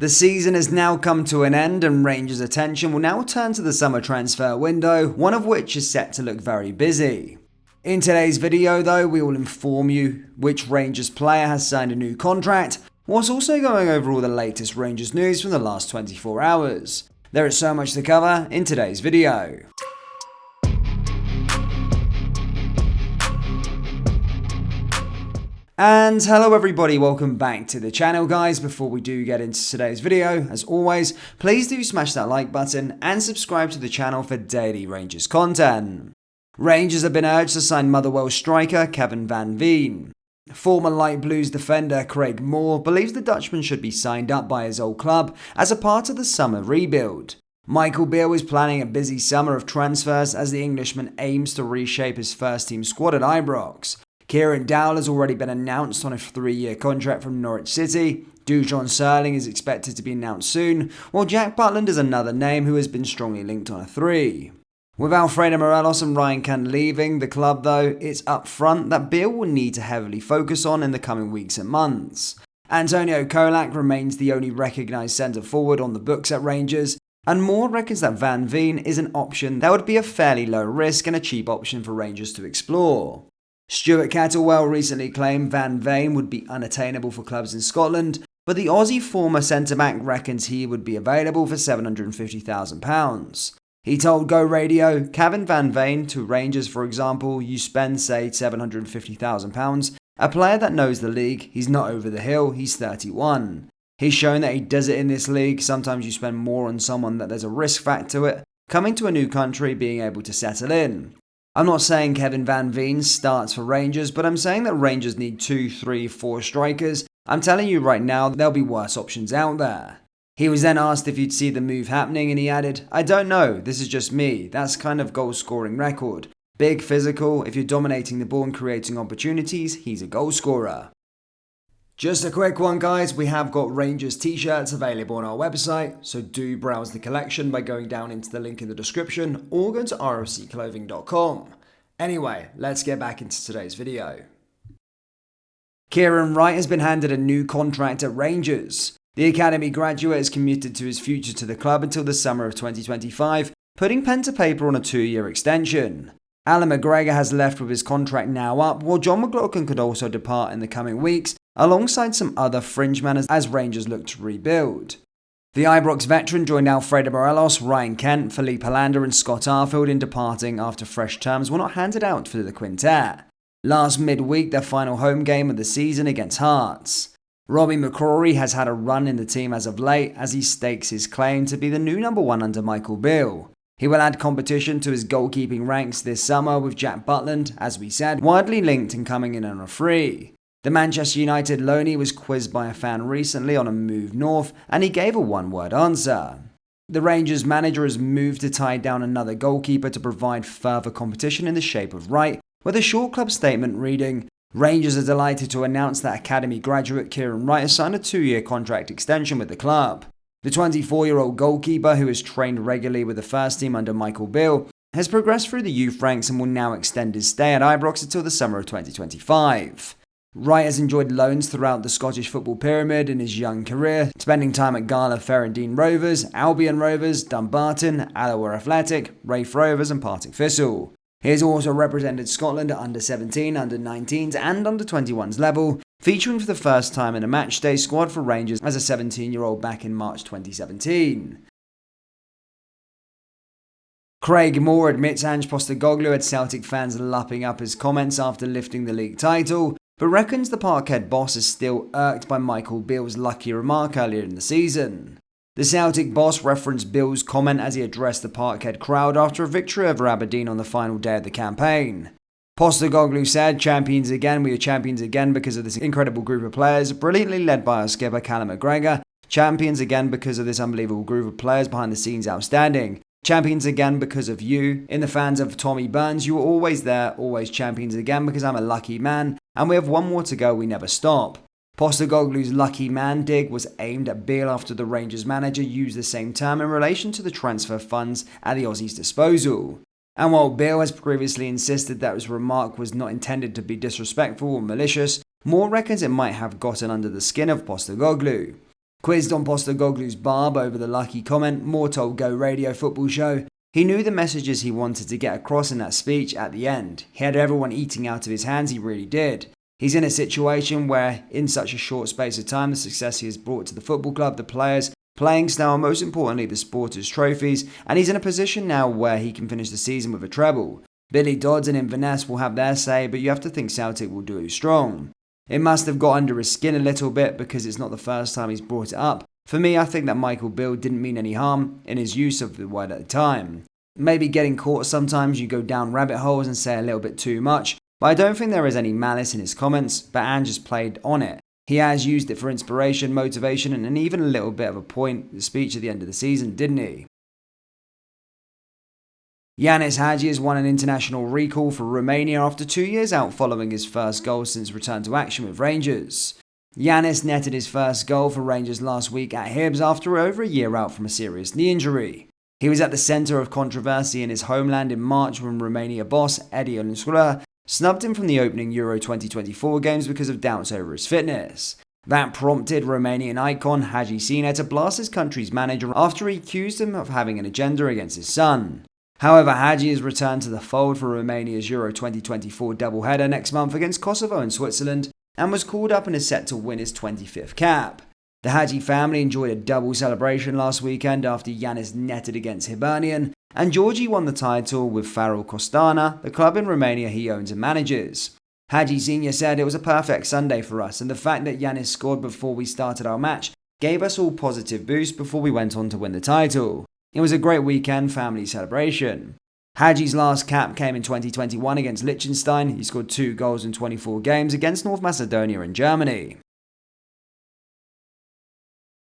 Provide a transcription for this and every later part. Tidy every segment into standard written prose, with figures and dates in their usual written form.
The season has now come to an end and Rangers' attention will now turn to the summer transfer window, one of which is set to look very busy. In today's video though, we will inform you which Rangers player has signed a new contract, whilst also going over all the latest Rangers news from the last 24 hours. There is so much to cover in today's video. And hello everybody, welcome back to the channel guys. Before we do get into today's video, as always, please do smash that like button and subscribe to the channel for daily Rangers content. Rangers have been urged to sign Motherwell striker Kevin van Veen. Former Light Blues defender Craig Moore believes the Dutchman should be signed up by his old club as a part of the summer rebuild. Michael Beale is planning a busy summer of transfers as the Englishman aims to reshape his first team squad at Ibrox. Kieran Dowell has already been announced on a 3-year contract from Norwich City. Dujon Sterling is expected to be announced soon, while Jack Butland is another name who has been strongly linked on a 3. With Alfredo Morelos and Ryan Kent leaving the club though, it's up front that Beale will need to heavily focus on in the coming weeks and months. Antonio Kolak remains the only recognised centre forward on the books at Rangers, and Moore reckons that Van Veen is an option that would be a fairly low risk and a cheap option for Rangers to explore. Stuart Catterwell recently claimed Van Veen would be unattainable for clubs in Scotland, but the Aussie former centre-back reckons he would be available for £750,000. He told Go Radio, Kevin Van Veen to Rangers for example, you spend say £750,000, a player that knows the league, he's not over the hill, he's 31. He's shown that he does it in this league, sometimes you spend more on someone that there's a risk factor to it, coming to a new country, being able to settle in. I'm not saying Kevin Van Veen starts for Rangers, but I'm saying that Rangers need 2, 3, 4 strikers. I'm telling you right now, there'll be worse options out there. He was then asked if you'd see the move happening and he added, I don't know, this is just me, that's kind of goal scoring record. Big, physical, if you're dominating the ball and creating opportunities, he's a goal scorer. Just a quick one guys, we have got Rangers t-shirts available on our website, so do browse the collection by going down into the link in the description or go to rfcclothing.com. Anyway, let's get back into today's video. Kieran Wright has been handed a new contract at Rangers. The academy graduate is committed to his future to the club until the summer of 2025, putting pen to paper on a 2-year extension. Alan McGregor has left with his contract now up, while John McLaughlin could also depart in the coming weeks, alongside some other fringe men as Rangers look to rebuild. The Ibrox veteran joined Alfredo Morelos, Ryan Kent, Felipe Hollander and Scott Arfield in departing after fresh terms were not handed out for the quintet. Last midweek, their final home game of the season against Hearts. Robbie McCrory has had a run in the team as of late as he stakes his claim to be the new number 1 under Michael Beale. He will add competition to his goalkeeping ranks this summer with Jack Butland, as we said, widely linked and coming in on a free. The Manchester United loanee was quizzed by a fan recently on a move north and he gave a one-word answer. The Rangers manager has moved to tie down another goalkeeper to provide further competition in the shape of Wright, with a short club statement reading, Rangers are delighted to announce that academy graduate Kieran Wright has signed a 2-year contract extension with the club. The 24-year-old goalkeeper, who has trained regularly with the first team under Michael Beale, has progressed through the youth ranks and will now extend his stay at Ibrox until the summer of 2025. Wright has enjoyed loans throughout the Scottish football pyramid in his young career, spending time at Gala Ferrandine Rovers, Albion Rovers, Dumbarton, Alloa Athletic, Raith Rovers and Partick Thistle. He has also represented Scotland at under-17, under-19s and under-21s level, featuring for the first time in a matchday squad for Rangers as a 17-year-old back in March 2017. Craig Moore admits Ange Postecoglou had Celtic fans lapping up his comments after lifting the league title, but reckons the Parkhead boss is still irked by Michael Beale's lucky remark earlier in the season. The Celtic boss referenced Beale's comment as he addressed the Parkhead crowd after a victory over Aberdeen on the final day of the campaign. Postecoglou said, champions again, we are champions again because of this incredible group of players, brilliantly led by our skipper Callum McGregor. Champions again because of this unbelievable group of players behind the scenes outstanding. Champions again because of you. In the fans of Tommy Burns, you were always there, always champions again because I'm a lucky man, and we have one more to go, we never stop. Postecoglou's lucky man dig was aimed at Beale after the Rangers manager used the same term in relation to the transfer funds at the Aussies' disposal. And while Beale has previously insisted that his remark was not intended to be disrespectful or malicious, Moore reckons it might have gotten under the skin of Postecoglou. Quizzed on Postacoglu's barb over the lucky comment, Moore told Go Radio Football Show, he knew the messages he wanted to get across in that speech at the end. He had everyone eating out of his hands, he really did. He's in a situation where, in such a short space of time, the success he has brought to the football club, the players, playing style, and most importantly, the supporters' trophies, and he's in a position now where he can finish the season with a treble. Billy Dodds and Windas will have their say, but you have to think Celtic will do it strong. It must have got under his skin a little bit because it's not the first time he's brought it up. For me, I think that Michael Beale didn't mean any harm in his use of the word at the time. Maybe getting caught sometimes you go down rabbit holes and say a little bit too much, but I don't think there is any malice in his comments, but Ange just played on it. He has used it for inspiration, motivation, and even a little bit of a point, the speech at the end of the season, didn't he? Janus Haji has won an international recall for Romania after 2 years out following his first goal since return to action with Rangers. Janus netted his first goal for Rangers last week at Hibs after over a year out from a serious knee injury. He was at the centre of controversy in his homeland in March when Romania boss Edi Olunsula snubbed him from the opening Euro 2024 games because of doubts over his fitness. That prompted Romanian icon Haji Sina to blast his country's manager after he accused him of having an agenda against his son. However, Haji has returned to the fold for Romania's Euro 2024 doubleheader next month against Kosovo and Switzerland and was called up and is set to win his 25th cap. The Haji family enjoyed a double celebration last weekend after Janus netted against Hibernian, and Georgie won the title with Farul Costana, the club in Romania he owns and manages. Haji Sr. said it was a perfect Sunday for us, and the fact that Janus scored before we started our match gave us all positive boost before we went on to win the title. It was a great weekend family celebration. Haji's last cap came in 2021 against Liechtenstein. He scored 2 goals in 24 games against North Macedonia and Germany.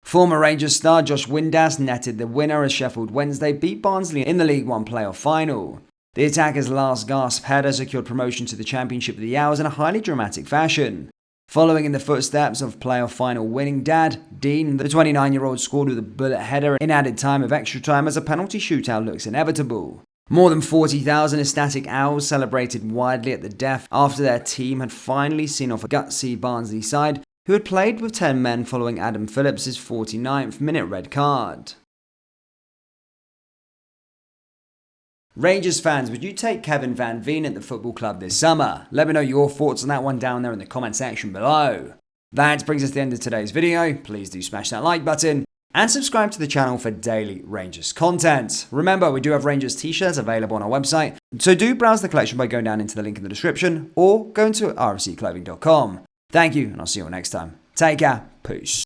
Former Rangers star Josh Windas netted the winner as Sheffield Wednesday beat Barnsley in the League One playoff final. The attacker's last gasp header secured promotion to the Championship of the Owls in a highly dramatic fashion. Following in the footsteps of playoff final winning dad, Dean, the 29-year-old scored with a bullet header in added time of extra time as a penalty shootout looks inevitable. More than 40,000 ecstatic Owls celebrated widely at the death after their team had finally seen off a gutsy Barnsley side who had played with 10 men following Adam Phillips' 49th minute red card. Rangers fans, would you take Kevin Van Veen at the football club this summer? Let me know your thoughts on that one down there in the comment section below. That brings us to the end of today's video. Please do smash that like button and subscribe to the channel for daily Rangers content. Remember, we do have Rangers t-shirts available on our website, so do browse the collection by going down into the link in the description or going to rfcclothing.com. Thank you, and I'll see you all next time. Take care. Peace.